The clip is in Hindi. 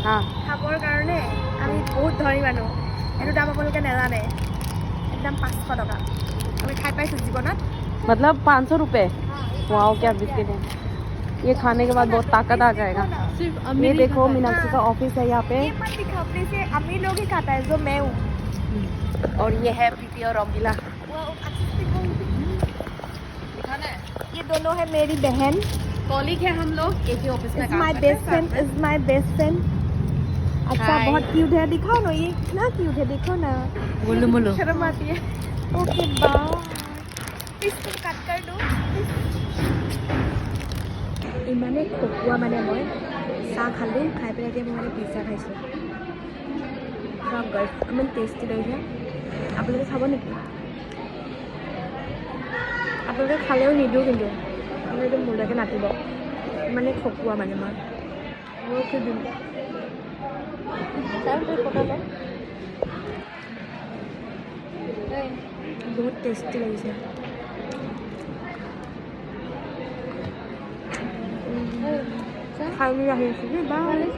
हाँ খাবৰ কাৰণে আমি বহুত ধনী মানুহ এইটো দাম আপোনালোকে নাজানে একদম 500 টকা আমি খাই পাইছোঁ জীৱনত मतलब 500 रुपये वाओ क्या बिस्किट है ये खाने के बाद बहुत ताकत आ जाएगा ये देखो मीनाक्षी का ऑफिस है यहाँ पे ये मत दिखाओ प्लीज ये अमीर लोग ही खाता है जो मैं हूँ और ये है प्रीति और रंगीला ये दोनों है मेरी बहन कॉलीग है हम लोग एक ही ऑफिस में is my best friend is my best friend अच्छा Hi. बहुत क्यूट है दिखाओ ना ये कितना क्यूट है देखो ना मुल्लू मुल्लू शर्म आती है ओके बाय इसको कट कर दो इमाने खकुआ माने मैं चाह खालू खाई पे मैं माने पिज्जा खाइছোঁ सब गाइस इमान टेस्टी लगे আপোনালোকে খাব নেকি আপোনালোকে খালেও নিদিওঁ কিন্তু আপোনালোকে মোৰলৈকে নাতিব মানে খকুৱা মানে মই মোৰকে দিম बहुत टेस्टी लगे खाई नहीं रही